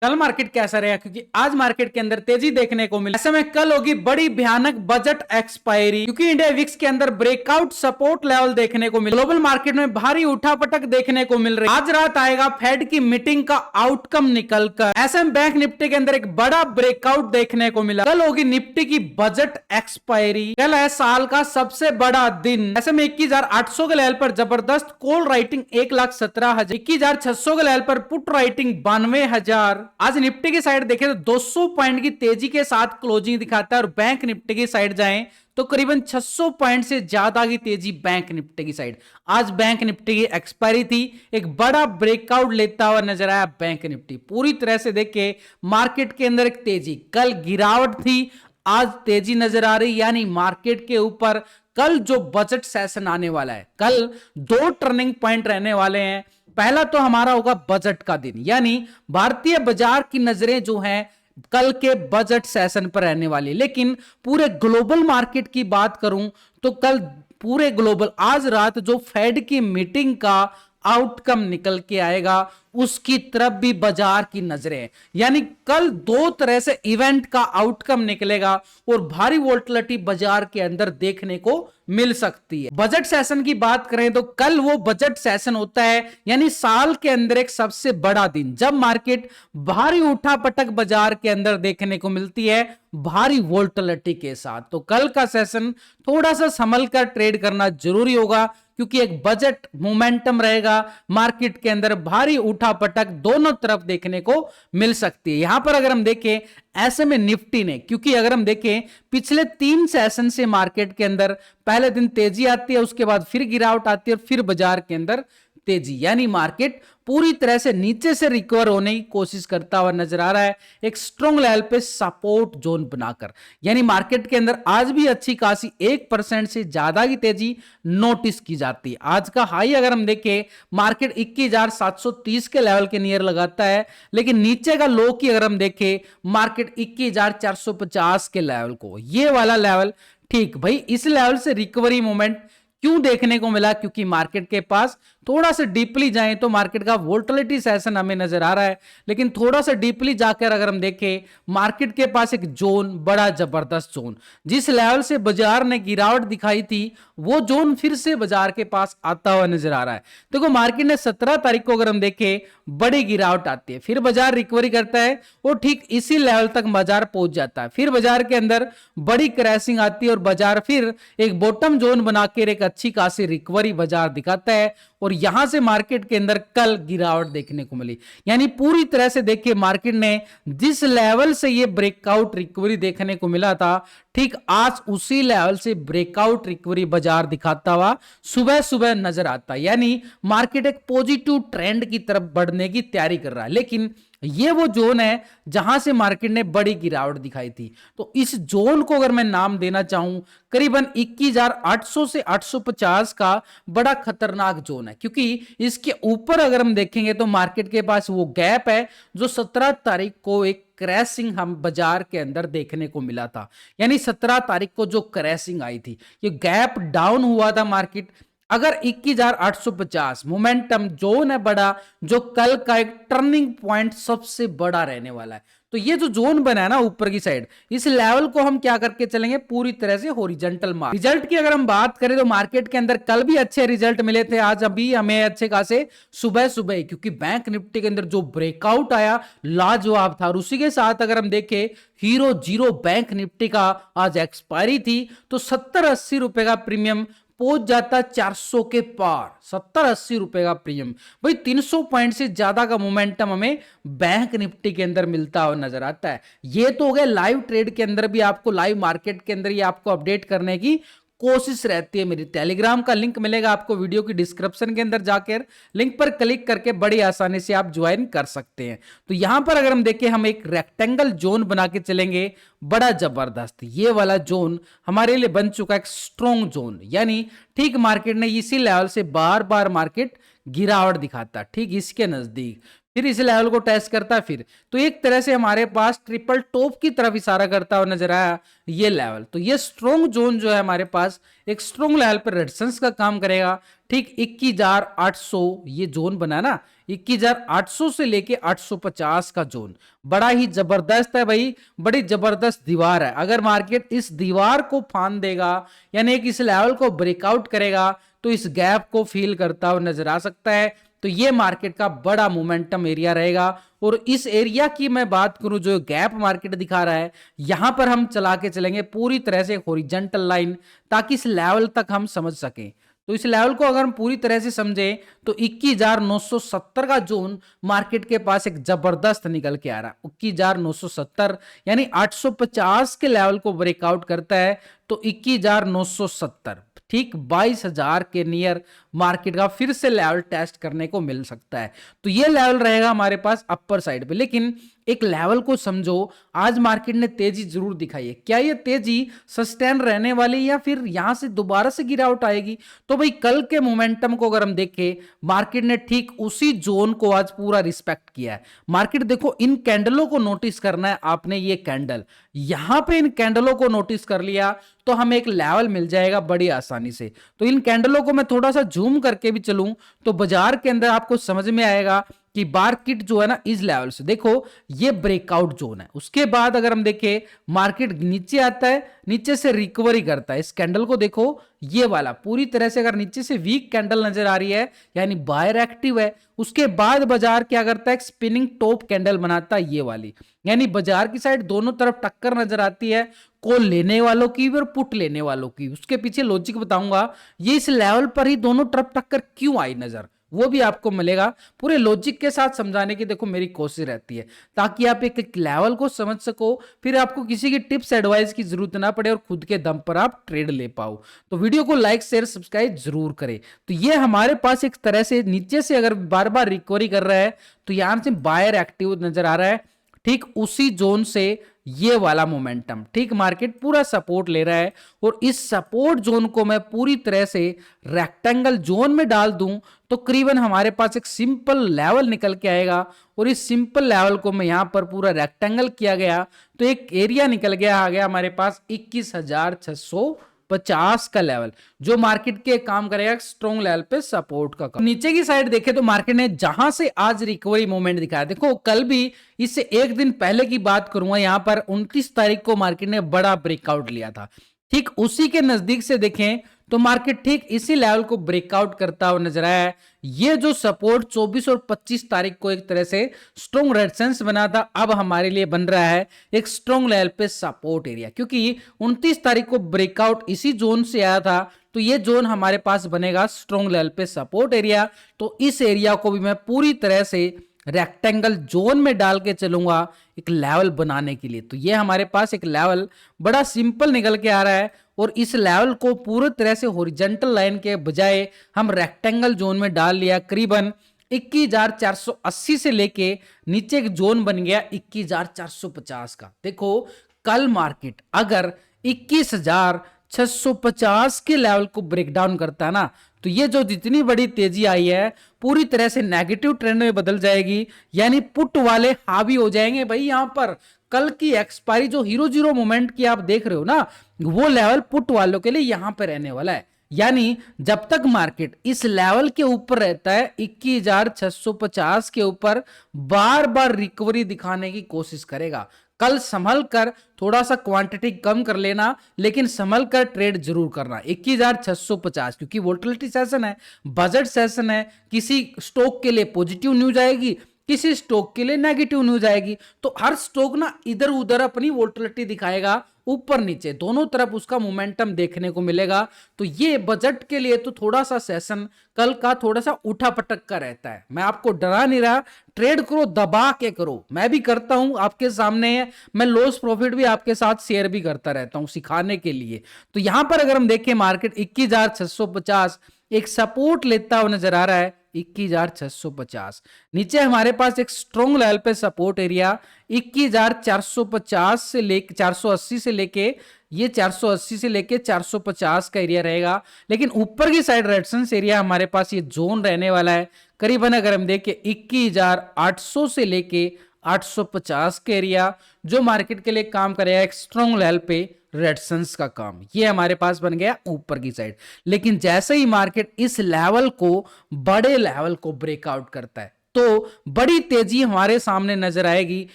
कल मार्केट कैसा रहेगा, क्योंकि आज मार्केट के अंदर तेजी देखने को मिली। ऐसे में कल होगी बड़ी भयानक बजट एक्सपायरी, क्योंकि इंडिया विक्स के अंदर ब्रेकआउट सपोर्ट लेवल देखने को मिला। ग्लोबल मार्केट में भारी उठापटक देखने को मिल रही है। आज रात आएगा फेड की मीटिंग का आउटकम निकलकर। ऐसे में बैंक निफ्टी के अंदर एक बड़ा ब्रेकआउट देखने को मिला। कल होगी निफ्टी की बजट एक्सपायरी। कल है साल का सबसे बड़ा दिन। ऐसे में 21,800 के लेवल पर जबरदस्त कॉल राइटिंग 1,17,000, 21,600 के लेवल पर पुट राइटिंग 92,000। आज निफ्टी की साइड देखें तो 200 पॉइंट की तेजी के साथ क्लोजिंग दिखाता है, और बैंक निफ्टी की साइड जाएं तो करीबन 600 पॉइंट से ज्यादा की तेजी बैंक निफ्टी की साइड। आज बैंक निफ्टी की एक्सपायरी थी, एक बड़ा ब्रेकआउट लेता हुआ नजर आया बैंक निफ्टी। पूरी तरह से देखे मार्केट के अंदर एक तेजी, कल गिरावट थी, आज तेजी नजर आ रही। यानी मार्केट के ऊपर कल जो बजट सेशन आने वाला है, कल दो टर्निंग पॉइंट रहने वाले हैं। पहला तो हमारा होगा बजट का दिन, यानी भारतीय बाजार की नजरें जो हैं कल के बजट सेशन पर रहने वाली। लेकिन पूरे ग्लोबल मार्केट की बात करूं तो कल पूरे ग्लोबल, आज रात जो फेड की मीटिंग का आउटकम निकल के आएगा उसकी तरफ भी बाजार की नजरें। यानी कल दो तरह से इवेंट का आउटकम निकलेगा और भारी वोल्टिलिटी बाजार के अंदर देखने को मिल सकती है। बजट सेशन की बात करें तो कल वो बजट सेशन होता है, यानी साल के अंदर एक सबसे बड़ा दिन, जब मार्केट भारी उठापटक बाजार के अंदर देखने को मिलती है भारी वोल्टिलिटी के साथ। तो कल का सेशन थोड़ा सा संभल कर ट्रेड करना जरूरी होगा, क्योंकि एक बजट मोमेंटम रहेगा, मार्केट के अंदर भारी उठापटक दोनों तरफ देखने को मिल सकती है। यहां पर अगर हम देखें ऐसे में निफ्टी ने, क्योंकि अगर हम देखें पिछले 3 सेशन से मार्केट के अंदर पहले दिन तेजी आती है, उसके बाद फिर गिरावट आती है और फिर बाजार के अंदर तेजी, यानी मार्केट पूरी तरह से नीचे से रिकवर होने की कोशिश करता हुआ नजर आ रहा है, एक स्ट्रॉन्ग लेवल पे सपोर्ट जोन बनाकर। यानी मार्केट के अंदर आज भी अच्छी खासी 1% से ज्यादा की तेजी नोटिस की जाती है। आज का हाई अगर हम देखें मार्केट 21,730 के लेवल के नियर लगाता है, लेकिन नीचे का लो की अगर हम देखें मार्केट 21,450 के लेवल को, ये वाला लेवल ठीक भाई, इस लेवल से रिकवरी मोमेंट क्यों देखने को मिला, क्योंकि मार्केट के पास थोड़ा सा डीपली जाएं तो मार्केट का वोल्टिलिटी सेशन हमें नजर आ रहा है, लेकिन थोड़ा सा डीपली जाकर अगर हम देखें मार्केट के पास एक जोन, बड़ा जबरदस्त जोन, जिस लेवल से बाजार ने गिरावट दिखाई थी वो जोन फिर से बाजार के पास आता हुआ नजर आ रहा है। देखो मार्केट ने 17 तारीख को अगर हम देखें बड़ी गिरावट आती है, फिर बाजार रिकवरी करता है और ठीक इसी लेवल तक बाजार पहुंच जाता है, फिर बाजार के अंदर बड़ी क्रैशिंग आती है और बाजार फिर एक बॉटम जोन बनाकर एक अच्छी खासी रिकवरी बाजार दिखाता है, और यहां से मार्केट के अंदर कल गिरावट देखने को मिली। यानी पूरी तरह से देखिए मार्केट ने जिस लेवल से ये ब्रेकआउट रिकवरी देखने को मिला था, ठीक आज उसी लेवल से ब्रेकआउट रिकवरी बाजार दिखाता हुआ सुबह सुबह नजर आता है। यानी मार्केट एक पॉजिटिव ट्रेंड की तरफ बढ़ने की तैयारी कर रहा है, लेकिन ये वो जोन है जहां से मार्केट ने बड़ी गिरावट दिखाई थी। तो इस जोन को अगर मैं नाम देना चाहूं, करीबन 21,800 से 850 का बड़ा खतरनाक जोन है, क्योंकि इसके ऊपर अगर हम देखेंगे तो मार्केट के पास वो गैप है जो 17 तारीख को एक क्रैशिंग हम बाजार के अंदर देखने को मिला था। यानी 17 तारीख को जो क्रैशिंग आई थी, ये गैप डाउन हुआ था मार्केट, अगर 21,850 मोमेंटम जोन है बड़ा, जो कल का एक टर्निंग पॉइंट सबसे बड़ा रहने वाला है। तो ये जो जोन बना है ना ऊपर की साइड, इस लेवल को हम क्या करके चलेंगे, पूरी तरह से हॉरिजॉन्टल मार्क। रिजल्ट की अगर हम बात करें तो मार्केट के अंदर कल भी अच्छे रिजल्ट मिले थे, आज अभी हमें अच्छे खासे सुबह सुबह, क्योंकि बैंक निफ्टी के अंदर जो ब्रेकआउट आया लाजवाब था। और उसी के साथ अगर हम देखें हीरो जीरो बैंक निफ्टी का आज एक्सपायरी थी, तो 70-80 रुपए का प्रीमियम पहुंच जाता 400 के पार, 70-80 रुपए का प्रीमियम। भाई 300 पॉइंट से ज्यादा का मोमेंटम हमें बैंक निफ्टी के अंदर मिलता हुआ नजर आता है। ये तो हो गया लाइव ट्रेड के अंदर भी, आपको लाइव मार्केट के अंदर ही आपको अपडेट करने की कोशिश रहती है। मेरी टेलीग्राम का लिंक मिलेगा आपको वीडियो की डिस्क्रिप्शन के अंदर, जाकर लिंक पर क्लिक करके बड़ी आसानी से आप ज्वाइन कर सकते हैं। तो यहां पर अगर हम देखें, हम एक रेक्टेंगल जोन बना के चलेंगे, बड़ा जबरदस्त ये वाला जोन हमारे लिए बन चुका है एक स्ट्रॉन्ग जोन। यानी ठीक मार्केट ने इसी लेवल से बार बार मार्केट गिरावट दिखाता, ठीक इसके नजदीक फिर इस लेवल को टेस्ट करता है फिर। तो एक तरह से हमारे पास ट्रिपल टॉप की तरफ इशारा करता हुआ नजर आया ये लेवल। तो ये स्ट्रॉन्ग जोन जो है हमारे पास एक स्ट्रॉन्ग लेवल पर रेजिस्टेंस का काम करेगा। ठीक 21,800 ये जोन बना ना, 21,800 से लेके 850 का जोन बड़ा ही जबरदस्त है भाई, बड़ी जबरदस्त दीवार है। अगर मार्केट इस दीवार को फांद देगा यानी कि इस लेवल को ब्रेकआउट करेगा तो इस गैप को फील करता हुआ नजर आ सकता है। तो ये मार्केट का बड़ा मोमेंटम एरिया रहेगा। और इस एरिया की मैं बात करूं जो गैप मार्केट दिखा रहा है, यहां पर हम चला के चलेंगे पूरी तरह से हॉरिजॉन्टल लाइन, ताकि इस लेवल तक हम समझ सकें। तो इस लेवल को अगर हम पूरी तरह से समझें तो 21,970 का जोन मार्केट के पास एक जबरदस्त निकल के आ रहा है। 21,970 यानी 850 के लेवल को ब्रेकआउट करता है तो 21,970 ठीक 22,000 के नियर मार्केट का फिर से लेवल टेस्ट करने को मिल सकता है। तो ये लेवल रहेगा हमारे पास अपर साइड पे। लेकिन एक लेवल को समझो, आज मार्केट ने तेजी जरूर दिखाई है, क्या ये तेजी सस्टेन रहने वाली या फिर यहां से दोबारा से गिरावट आएगी? तो भाई कल के मोमेंटम को अगर हम देखें, मार्केट ने ठीक उसी जोन को आज पूरा रिस्पेक्ट किया है। मार्केट देखो, इन कैंडलों को नोटिस करना है आपने, ये कैंडल यहां पे इन कैंडलों को नोटिस कर लिया तो हमें एक लेवल मिल जाएगा बड़ी आसानी से। तो इन कैंडलों को मैं थोड़ा सा जूम करके भी चलूं तो बाजार के अंदर आपको समझ में आएगा कि मार्केट जो है ना इस लेवल से, देखो ये ब्रेकआउट जोन है। उसके बाद अगर हम देखें मार्केट नीचे आता है, नीचे से रिकवरी करता है। इस कैंडल को देखो, ये वाला पूरी तरह से अगर नीचे से वीक कैंडल नजर आ रही है यानी बायर एक्टिव है। उसके बाद बाजार क्या करता है, स्पिनिंग टॉप कैंडल बनाता है ये वाली, यानी बाजार की साइड दोनों तरफ टक्कर नजर आती है, कॉल लेने वालों की और पुट लेने वालों की। उसके पीछे लॉजिक बताऊंगा, ये इस लेवल पर ही दोनों तरफ टक्कर क्यों आई नजर, वो भी आपको मिलेगा। पूरे लॉजिक के साथ समझाने की देखो मेरी कोशिश रहती है, ताकि आप एक लेवल को समझ सको, फिर आपको किसी की टिप्स एडवाइस की जरूरत ना पड़े और खुद के दम पर आप ट्रेड ले पाओ। तो वीडियो को लाइक शेयर सब्सक्राइब जरूर करें। तो ये हमारे पास एक तरह से नीचे से अगर बार बार रिकवरी कर रहा है तो यहां से बायर एक्टिव नजर आ रहा है। ठीक उसी जोन से ये वाला मोमेंटम, ठीक मार्केट पूरा सपोर्ट ले रहा है। और इस सपोर्ट जोन को मैं पूरी तरह से रेक्टेंगल जोन में डाल दूं तो करीबन हमारे पास एक सिंपल लेवल निकल के आएगा। और इस सिंपल लेवल को मैं यहां पर पूरा रेक्टेंगल किया गया तो एक एरिया निकल गया, आ गया हमारे पास 21,650 का लेवल, जो मार्केट के काम करेगा स्ट्रॉन्ग लेवल पे सपोर्ट का काम। नीचे की साइड देखे तो मार्केट ने जहां से आज रिकवरी मूवमेंट दिखाया, देखो कल भी इससे एक दिन पहले की बात करूंगा, यहां पर 29 तारीख को मार्केट ने बड़ा ब्रेकआउट लिया था। ठीक उसी के नजदीक से देखें तो मार्केट ठीक इसी लेवल को ब्रेकआउट करता हुआ नजर आया है। ये जो सपोर्ट 24 और 25 तारीख को एक तरह से स्ट्रॉन्ग रेजिस्टेंस बना था, अब हमारे लिए बन रहा है एक स्ट्रॉन्ग लेवल पे सपोर्ट एरिया, क्योंकि 29 तारीख को ब्रेकआउट इसी जोन से आया था। तो ये जोन हमारे पास बनेगा स्ट्रॉन्ग लेवल पे सपोर्ट एरिया। तो इस एरिया को भी मैं पूरी तरह से रेक्टेंगल जोन में डाल के चलूंगा एक लेवल बनाने के लिए। तो ये हमारे पास एक लेवल बड़ा सिंपल निकल के आ रहा है। और इस लेवल को पूरी तरह से हॉरिजॉन्टल लाइन के बजाय हम रेक्टेंगल जोन में डाल लिया। करीबन 21,480 से लेके नीचे एक जोन बन गया 21,450 का। देखो कल मार्केट अगर 21,650 के लेवल को ब्रेक डाउन करता है ना, तो ये जो जितनी बड़ी तेजी आई है पूरी तरह से नेगेटिव ट्रेंड में बदल जाएगी, यानी पुट वाले हावी हो जाएंगे भाई। यहां पर कल की एक्सपायरी जो हीरो जीरो मोमेंट की आप देख रहे हो ना, वो लेवल पुट वालों के लिए यहां पर रहने वाला है। यानी जब तक मार्केट इस लेवल के ऊपर रहता है 21,650 के ऊपर, बार बार रिकवरी दिखाने की कोशिश करेगा। कल संभल कर थोड़ा सा क्वांटिटी कम कर लेना, लेकिन संभल कर ट्रेड जरूर करना। 21,650 क्योंकि वोलेटिलिटी सेशन है, बजट सेशन है, किसी स्टॉक के लिए पॉजिटिव न्यूज आएगी, किसी स्टॉक के लिए नेगेटिव न्यूज आएगी। तो हर स्टॉक ना इधर उधर अपनी वोलेटिलिटी दिखाएगा, ऊपर नीचे दोनों तरफ उसका मोमेंटम देखने को मिलेगा। तो ये बजट के लिए तो थोड़ा सा सेशन कल का थोड़ा सा उठा पटक का रहता है। मैं आपको डरा नहीं रहा, ट्रेड करो, दबा के करो, मैं भी करता हूं, आपके सामने है। मैं लॉस प्रॉफिट भी आपके साथ शेयर भी करता रहता हूं सिखाने के लिए। तो यहां पर अगर हम देखें मार्केट 21,650 एक सपोर्ट लेता हुआ नजर आ रहा है। 21,650। नीचे हमारे पास एक स्ट्रॉन्ग लेवल पे सपोर्ट एरिया 21,450 से लेके 480 से लेके ये 480 से लेके 450 का एरिया रहेगा। लेकिन ऊपर की साइड रेजिस्टेंस एरिया हमारे पास ये जोन रहने वाला है करीबन, अगर हम देखें 21,800 से लेके 850 के एरिया, जो मार्केट के लिए काम करेगा एक स्ट्रॉन्ग लेवल पे रेजिस्टेंस का काम। ये हमारे पास बन गया ऊपर की साइड। लेकिन जैसे ही मार्केट इस लेवल को, बड़े लेवल को ब्रेकआउट करता है तो बड़ी तेजी हमारे सामने नजर आएगी।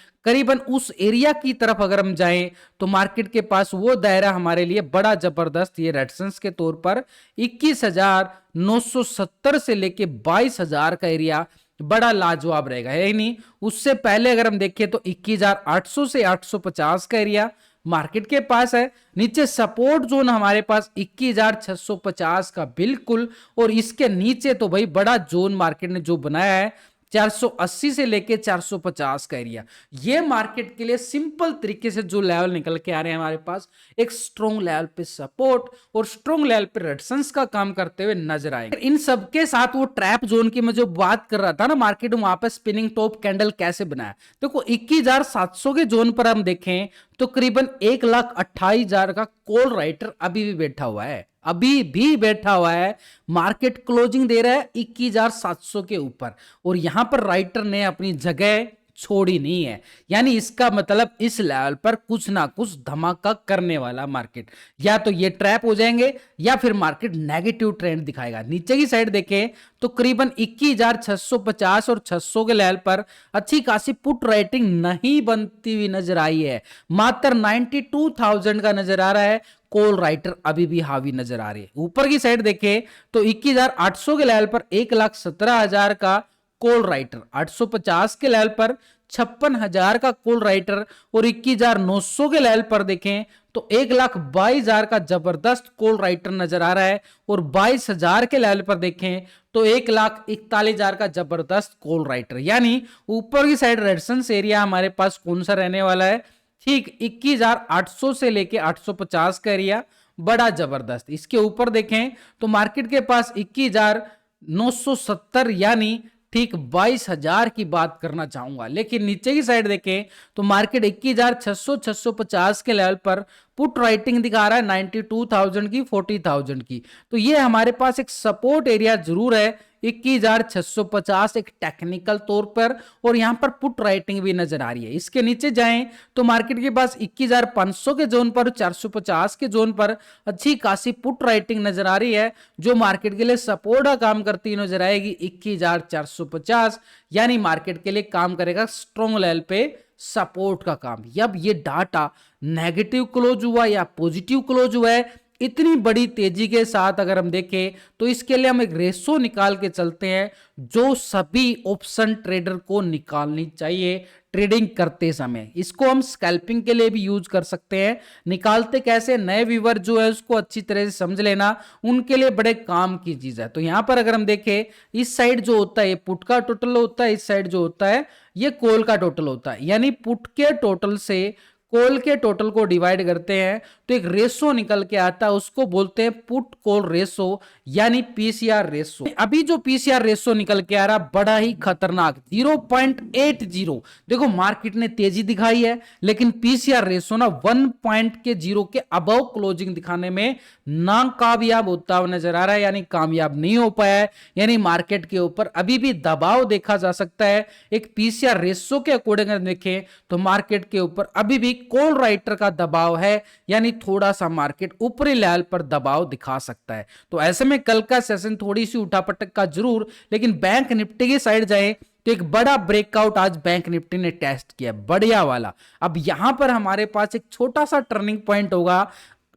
करीबन उस एरिया की तरफ अगर हम जाएं तो मार्केट के पास वो दायरा हमारे लिए बड़ा जबरदस्त, ये रेजिस्टेंस के तौर पर 21,970 से लेके 22,000 का एरिया बड़ा लाजवाब रहेगा। है नहीं, उससे पहले अगर हम देखें तो 21,800 से 850 का एरिया मार्केट के पास है। नीचे सपोर्ट जोन हमारे पास 21,650 का बिल्कुल, और इसके नीचे तो भाई बड़ा जोन मार्केट ने जो बनाया है 480 से लेके 450 का एरिया। ये मार्केट के लिए सिंपल तरीके से जो लेवल निकल के आ रहे हैं हमारे पास, एक स्ट्रॉन्ग लेवल पे सपोर्ट और स्ट्रॉन्ग लेवल पे रेजिस्टेंस का काम करते हुए नजर आएंगे। इन सबके साथ वो ट्रैप जोन की मैं जो बात कर रहा था ना, मार्केट में वहां पे स्पिनिंग टॉप कैंडल कैसे बनाया, देखो 21,700 के जोन पर हम देखें तो करीबन 1,28,000 का कॉल राइटर अभी भी बैठा हुआ है, अभी भी बैठा हुआ है। मार्केट क्लोजिंग दे रहा है 21,700 के ऊपर, और यहां पर राइटर ने अपनी जगह छोड़ी नहीं है। यानी इसका मतलब इस लेवल पर कुछ ना कुछ धमाका करने वाला मार्केट, या तो ये ट्रैप हो जाएंगे या फिर मार्केट नेगेटिव ट्रेंड दिखाएगा। नीचे की साइड देखें तो करीबन 21,650 और 600 के लेवल पर अच्छी खासी पुट राइटिंग नहीं बनती हुई नजर आई है। मात्र 92,000 का नजर आ रहा है, कॉल राइटर अभी भी हावी नजर आ रही है। ऊपर की साइड देखें तो 21,800 के लेवल पर 1,17,000 का कॉल राइटर, 850 के लेवल पर 56,000 का कॉल राइटर, और 21,900 के लेवल पर देखें तो 1,22,000 का जबरदस्त कॉल राइटर नजर आ रहा है, और 22,000 के लेवल पर देखें तो 1,41,000 का जबरदस्त कॉल राइटर। यानी ऊपर की साइड रेजिस्टेंस एरिया हमारे पास कौन सा रहने वाला है, ठीक 21,800 से लेके 850 का एरिया बड़ा जबरदस्त। इसके ऊपर देखें तो मार्केट के पास 21,970 यानी ठीक 22,000 की बात करना चाहूंगा। लेकिन नीचे की साइड देखें तो मार्केट 21,600-650 के लेवल पर पुट राइटिंग दिखा रहा है 92,000 की, 40,000 की। तो ये हमारे पास एक सपोर्ट एरिया जरूर है 21,650 एक टेक्निकल तौर पर, और यहां पर पुट राइटिंग भी नजर आ रही है। इसके नीचे जाएं तो मार्केट के पास 21,500 के जोन पर, 450 के जोन पर अच्छी खासी पुट राइटिंग नजर आ रही है, जो मार्केट के लिए सपोर्ट का काम करती नजर आएगी 21,450। यानी मार्केट के लिए काम करेगा स्ट्रॉन्ग लेवल पे सपोर्ट का काम। जब ये डाटा नेगेटिव क्लोज हुआ या पॉजिटिव क्लोज हुआ है इतनी बड़ी तेजी के साथ अगर हम देखें तो इसके लिए हम एक रेशो निकाल के चलते हैं जो सभी ऑप्शन ट्रेडर को निकालनी चाहिए ट्रेडिंग करते समय। इसको हम स्कैल्पिंग के लिए भी यूज कर सकते हैं। निकालते कैसे, नए व्यूअर जो है उसको अच्छी तरह से समझ लेना, उनके लिए बड़े काम की चीज है। तो यहां पर अगर हम देखें इस साइड जो होता है ये पुट का टोटल होता है, इस साइड जो होता है ये कॉल का टोटल होता है। यानी पुट के टोटल से कॉल के टोटल को डिवाइड करते हैं तो एक रेशो निकल के आता है, उसको बोलते हैं पुट कॉल रेशो यानी पीसीआर रेशो। अभी जो पीसीआर रेशो निकल के आ रहा बड़ा ही खतरनाक 0.80। देखो मार्केट ने तेजी दिखाई है लेकिन पीसीआर रेशो ना 1.0 के अबव क्लोजिंग दिखाने में नाकामयाब होता हुआ नजर आ रहा है, यानी कामयाब नहीं हो पाया है। यानी मार्केट के ऊपर अभी भी दबाव देखा जा सकता है। एक पीसीआर रेशो के अकॉर्डिंग देखें तो मार्केट के ऊपर अभी भी कॉल राइटर का दबाव है, यानी थोड़ा सा मार्केट ऊपरी लेवल पर दबाव दिखा सकता है। तो ऐसे में कल का सेशन थोड़ी सी उठापटक का जरूर, लेकिन बैंक निफ्टी की साइड जाए तो एक बड़ा ब्रेकआउट आज बैंक निफ्टी ने टेस्ट किया, बढ़िया वाला। अब यहां पर हमारे पास एक छोटा सा टर्निंग पॉइंट होगा,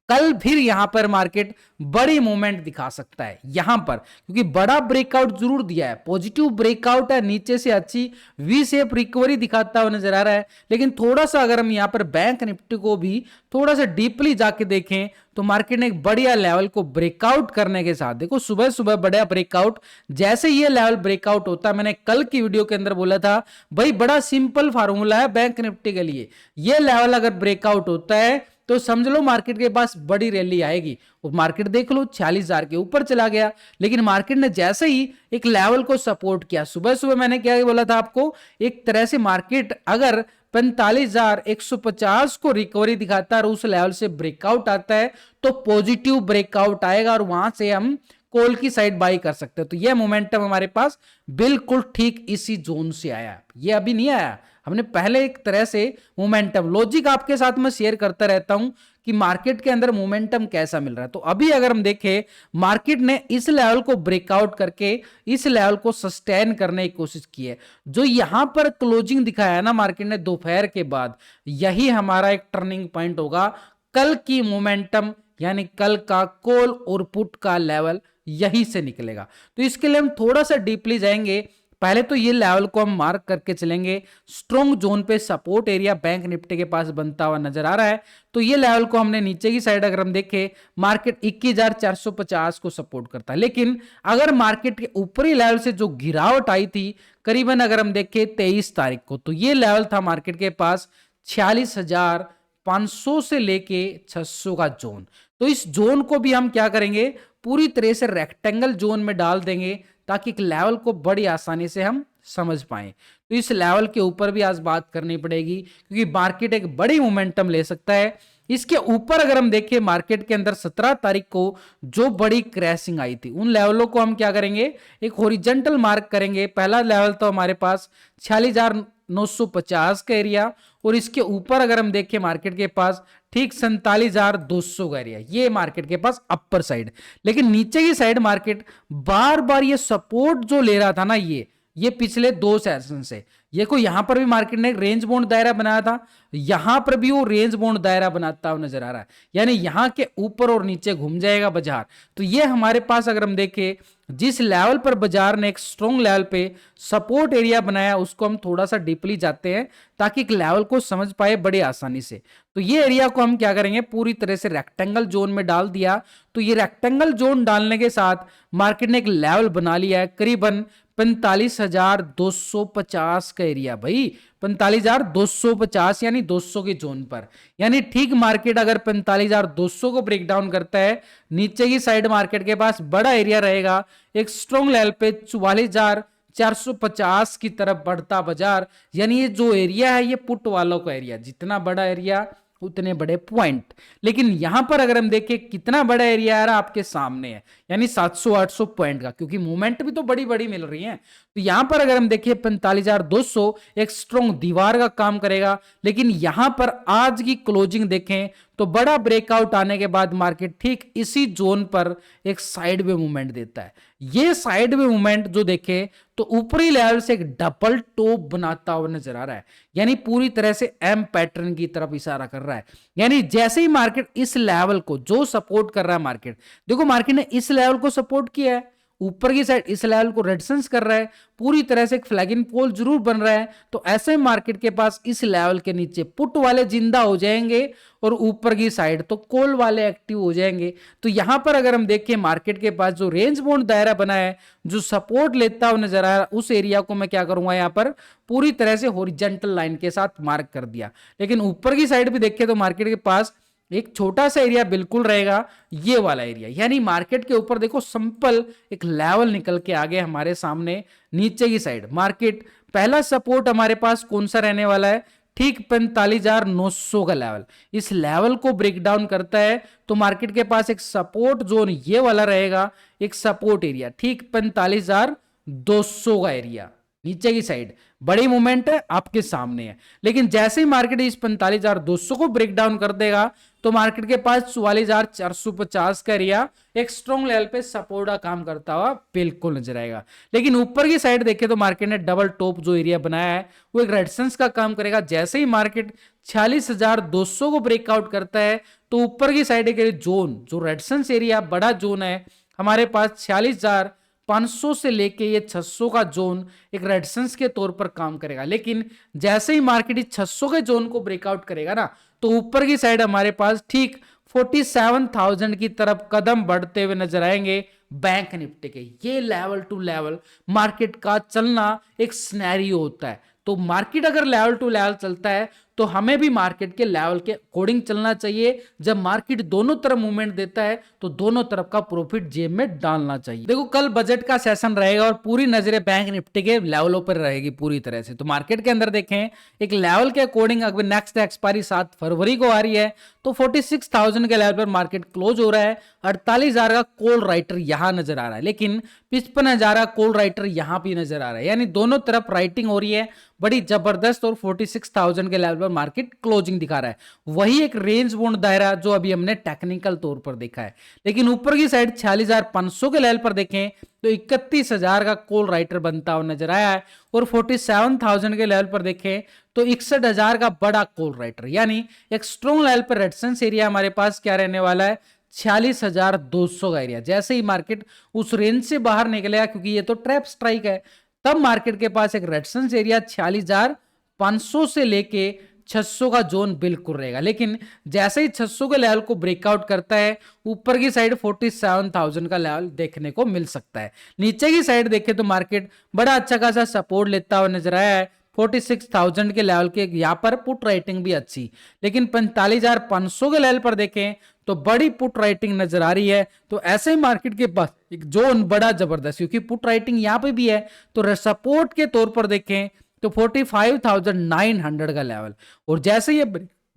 कल फिर यहां पर मार्केट बड़ी मूवमेंट दिखा सकता है यहां पर, क्योंकि बड़ा ब्रेकआउट जरूर दिया है, पॉजिटिव ब्रेकआउट है, नीचे से अच्छी वी शेप रिकवरी दिखाता हुआ नजर आ रहा है। लेकिन थोड़ा सा अगर हम यहां पर बैंक निफ्टी को भी थोड़ा सा डीपली जाके देखें तो मार्केट ने एक बढ़िया लेवल को ब्रेकआउट करने के साथ, देखो सुबह सुबह बढ़िया ब्रेकआउट, जैसे ये लेवल ब्रेकआउट होता है, मैंने कल की वीडियो के अंदर बोला था भाई बड़ा सिंपल फार्मूला है बैंक निफ्टी के लिए, ये लेवल अगर ब्रेकआउट होता है तो समझ लो मार्केट के पास बड़ी रैली आएगी। वो मार्केट देख लो 46,000 के ऊपर चला गया, लेकिन मार्केट ने जैसे ही एक लेवल को सपोर्ट किया, सुबह सुबह मैंने क्या बोला था आपको, एक तरह से मार्केट अगर 45,150 को रिकवरी दिखाता है और उस लेवल से ब्रेकआउट आता है तो पॉजिटिव ब्रेकआउट आएगा और वहां से हम कॉल की साइड बाई कर सकते हैं। तो यह मोमेंटम हमारे पास बिल्कुल ठीक इसी जोन से आया, ये अभी नहीं आया, हमने पहले एक तरह से मोमेंटम लॉजिक आपके साथ में शेयर करता रहता हूं कि मार्केट के अंदर मोमेंटम कैसा मिल रहा है। तो अभी अगर हम देखें मार्केट ने इस लेवल को ब्रेकआउट करके इस लेवल को सस्टेन करने की कोशिश की है। जो यहां पर क्लोजिंग दिखाया ना मार्केट ने दोपहर के बाद, यही हमारा एक टर्निंग पॉइंट होगा। कल की मोमेंटम यानी कल का कॉल और पुट का लेवल यहीं से निकलेगा। तो इसके लिए हम थोड़ा सा डीपली जाएंगे। पहले तो ये लेवल को हम मार्क करके चलेंगे। स्ट्रॉन्ग जोन पे सपोर्ट एरिया बैंक निफ्टी के पास बनता हुआ नजर आ रहा है। तो ये लेवल को हमने नीचे की साइड अगर हम देखें, मार्केट 21,450 को सपोर्ट करता है, लेकिन अगर मार्केट के ऊपरी लेवल से जो गिरावट आई थी करीबन अगर हम देखें 23 तारीख को, तो ये लेवल था मार्केट के पास 46,500 से लेके 600 का जोन। तो इस जोन को भी हम क्या करेंगे, पूरी तरह से रेक्टेंगल जोन में डाल देंगे ताकि एक लेवल को बड़ी आसानी से हम समझ पाए। तो इस लेवल के ऊपर भी आज बात करनी पड़ेगी क्योंकि मार्केट एक बड़ी मोमेंटम ले सकता है। इसके ऊपर अगर हम देखें मार्केट के अंदर 17 तारीख को जो बड़ी क्रैशिंग आई थी, उन लेवलों को हम क्या करेंगे, एक हॉरिजॉन्टल मार्क करेंगे। पहला लेवल तो हमारे पास 46,950 का एरिया और इसके ऊपर अगर हम देखें मार्केट के पास ठीक 47,200 का एरिया, ये मार्केट के पास अपर साइड। लेकिन नीचे की साइड मार्केट बार बार ये सपोर्ट जो ले रहा था ना, ये पिछले 2 सेशन से, ये को यहां पर भी मार्केट ने एक रेंज बाउंड दायरा बनाया था, यहां पर भी वो रेंज बाउंड दायरा बनाता हुआ नजर आ रहा है, यानी यहां के ऊपर और नीचे घूम जाएगा बाजार। तो ये हमारे पास अगर हम देखें जिस लेवल पर बाजार ने एक स्ट्रॉन्ग लेवल पे सपोर्ट एरिया बनाया, उसको हम थोड़ा सा डीपली जाते हैं ताकि एक लेवल को समझ पाए बड़ी आसानी से। तो ये एरिया को हम क्या करेंगे, पूरी तरह से रेक्टेंगल जोन में डाल दिया। तो ये रेक्टेंगल जोन डालने के साथ मार्केट ने एक लेवल बना लिया है करीबन 45,250 का एरिया। भाई 45,250 यानी 200 के जोन पर, यानी ठीक मार्केट अगर 45,200 को ब्रेक डाउन करता है, नीचे की साइड मार्केट के पास बड़ा एरिया रहेगा एक स्ट्रॉन्ग लेवल पे 44,450 की तरफ बढ़ता बाजार। यानी ये जो एरिया है ये पुट वालों का एरिया, जितना बड़ा एरिया उतने बड़े पॉइंट। लेकिन यहां पर अगर हम देखें कितना बड़ा एरिया आ रहा आपके सामने है, यानी 700-800 पॉइंट का, क्योंकि मूवमेंट भी तो बड़ी बड़ी मिल रही है। तो यहां पर अगर हम देखें 45,200 एक स्ट्रॉन्ग दीवार का काम करेगा। लेकिन यहां पर आज की क्लोजिंग देखें तो बड़ा ब्रेकआउट आने के बाद मार्केट ठीक इसी जोन पर एक साइडवे मूवमेंट देता है। ये साइडवे मूवमेंट जो देखें तो ऊपरी लेवल से एक डबल टॉप बनाता हुआ नजर आ रहा है, यानी पूरी तरह से एम पैटर्न की तरफ इशारा कर रहा है। यानी जैसे ही मार्केट इस लेवल को जो सपोर्ट कर रहा है, मार्केट देखो मार्केट ने इस लेवल को सपोर्ट किया है, ऊपर की साइड इस लेवल को रेजिस्टेंस कर रहा है, पूरी तरह से एक फ्लैगिंग पोल जरूर बन रहा है। तो ऐसे मार्केट के पास इस लेवल के नीचे पुट वाले जिंदा हो जाएंगे और ऊपर की साइड तो कॉल वाले एक्टिव हो जाएंगे। तो यहां पर अगर हम देखें मार्केट के पास जो रेंज बाउंड दायरा बना है, जो सपोर्ट लेता हुआ नजर आ रहा है, उस एरिया को मैं क्या करूंगा, यहां पर पूरी तरह से हॉरिजॉन्टल लाइन के साथ मार्क कर दिया। लेकिन ऊपर की साइड भी देखें तो मार्केट के पास एक छोटा सा एरिया बिल्कुल रहेगा, ये वाला एरिया। यानी मार्केट के ऊपर देखो सिंपल एक लेवल निकल के आ गया हमारे सामने नीचे की साइड। मार्केट पहला सपोर्ट हमारे पास कौन सा रहने वाला है, ठीक 45,900 का लेवल। इस लेवल को ब्रेक डाउन करता है तो मार्केट के पास एक सपोर्ट जोन ये वाला रहेगा, एक सपोर्ट एरिया ठीक 45,200 का एरिया नीचे की साइड। बड़ी मूवमेंट है आपके सामने है। लेकिन जैसे ही मार्केट इस 45,200 को ब्रेक डाउन कर देगा तो मार्केट के पास 44,450 का एरिया एक स्ट्रॉन्ग लेवल पे सपोर्ट का काम करता हुआ बिल्कुल नजर आएगा। लेकिन ऊपर की साइड देखें तो मार्केट ने डबल टॉप जो एरिया बनाया है वो एक रेजिस्टेंस का काम करेगा। जैसे ही मार्केट 46,200 को ब्रेकआउट करता है तो ऊपर की साइड एक जोन जो रेजिस्टेंस एरिया बड़ा जोन है हमारे पास 46,500 से लेके ये 600 का जोन एक रेजिस्टेंस के तौर पर काम करेगा। लेकिन जैसे ही मार्केट इस 600 के जोन को ब्रेकआउट करेगा ना तो ऊपर की साइड हमारे पास ठीक 47,000 की तरफ कदम बढ़ते हुए नजर आएंगे बैंक निफ्टी के। ये लेवल टू लेवल मार्केट का चलना एक सिनेरियो होता है। तो मार्केट अगर लेवल टू लेवल चलता है तो हमें भी मार्केट के लेवल के अकॉर्डिंग चलना चाहिए। जब मार्केट दोनों तरफ मूवमेंट देता है तो दोनों तरफ का प्रॉफिट जेब में डालना चाहिए। देखो कल बजट का सेशन रहेगा और पूरी नजरें बैंक निफ्टी के लेवलों पर रहेगी पूरी तरह से। तो मार्केट के अंदर देखें एक लेवल के अकॉर्डिंग अगर नेक्स्ट एक्सपायरी 7 फरवरी को आ रही है तो 46,000 के लेवल पर मार्केट क्लोज हो रहा है। 48,000 का कॉल राइटर यहां नजर आ रहा है, लेकिन 55,000 का कॉल राइटर यहां भी नजर आ रहा है, यानी दोनों तरफ राइटिंग हो रही है बड़ी जबरदस्त और 46,000 के लेवल पर मार्केट क्लोजिंग दिखा रहा है। वही एक रेंज बाउंड दायरा जो अभी हमने टेक्निकल तौर पर देखा है। लेकिन ऊपर की साइड 46,500 के लेवल पर देखें तो 31,000 का कॉल राइटर बनता हुआ नजर आया है और 47,000 के लेवल पर देखें तो 61,000 का बड़ा कॉल राइटर, यानी एक स्ट्रॉन्ग लेवल पर रेजिस्टेंस एरिया हमारे पास क्या रहने वाला है 46,200 का एरिया। जैसे ही मार्केट उस रेंज से बाहर निकलेगा, क्योंकि ये तो ट्रैप स्ट्राइक है, तब मार्केट के पास एक रेजिस्टेंस एरिया 46,500 से लेके 600 का जोन बिल्कुल रहेगा। लेकिन जैसे ही 600 के लेवल को ब्रेकआउट करता है ऊपर की साइड 47,000 का लेवल देखने को मिल सकता है। नीचे की साइड देखें तो मार्केट बड़ा अच्छा खासा सपोर्ट लेता हुआ नजर आया है 46,000 के लेवल के। यहाँ पर पुट राइटिंग भी अच्छी, लेकिन 45,500 के लेवल पर देखें तो बड़ी पुट राइटिंग नजर आ रही है। तो ऐसे ही मार्केट के पास एक जोन बड़ा जबरदस्त, क्योंकि पुट राइटिंग यहां पे भी है, तो सपोर्ट के तौर पर देखें तो 45,900 का लेवल, और जैसे ये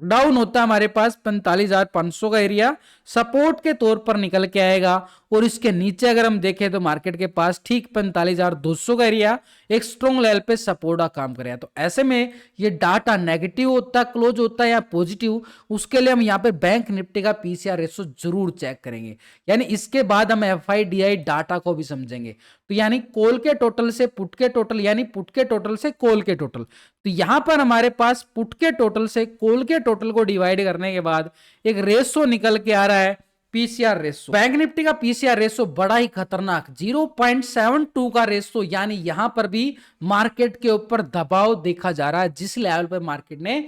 डाउन होता है हमारे पास 45,500 का एरिया सपोर्ट के तौर पर निकल के आएगा, और इसके नीचे अगर हम देखें तो मार्केट के पास ठीक 45,200 का एरिया एक स्ट्रॉन्ग लेवल पे सपोर्ट का काम करेगा। तो ऐसे में ये डाटा नेगेटिव होता है, क्लोज होता है या पॉजिटिव, उसके लिए हम यहाँ पे बैंक निफ्टी का पीसीआर रेशो जरूर चेक करेंगे, यानी इसके बाद हम एफआईडीआई डाटा को भी समझेंगे। तो यानी कॉल के टोटल से पुट के टोटल, यानी पुट के टोटल से कॉल के टोटल। तो यहां पर हमारे पास पुट के टोटल से कॉल के टोटल को डिवाइड करने के बाद एक रेशो निकल के आ रहा है पीसीआर रेशो। बैंक निफ्टी का पीसीआर रेशो बड़ा ही खतरनाक 0.72 का रेशो, यानी यहां पर भी मार्केट के ऊपर दबाव देखा जा रहा है, जिस लेवल पर मार्केट ने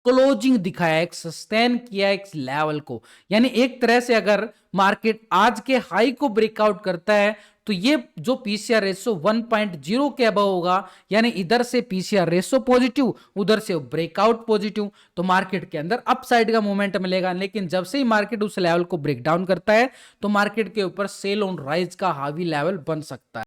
क्लोजिंग दिखाया, एक सस्टेन किया एक लेवल को। यानी एक तरह से अगर मार्केट आज के हाई को ब्रेकआउट करता है तो ये जो पीसीआर रेशो 1.0 के अबव होगा, यानी इधर से पीसीआर रेशो पॉजिटिव, उधर से ब्रेकआउट पॉजिटिव, तो मार्केट के अंदर अपसाइड का मूवमेंट मिलेगा। लेकिन जब से ही मार्केट उस लेवल को ब्रेक डाउन करता है तो मार्केट के ऊपर सेल ऑन राइज का हावी लेवल बन सकता है।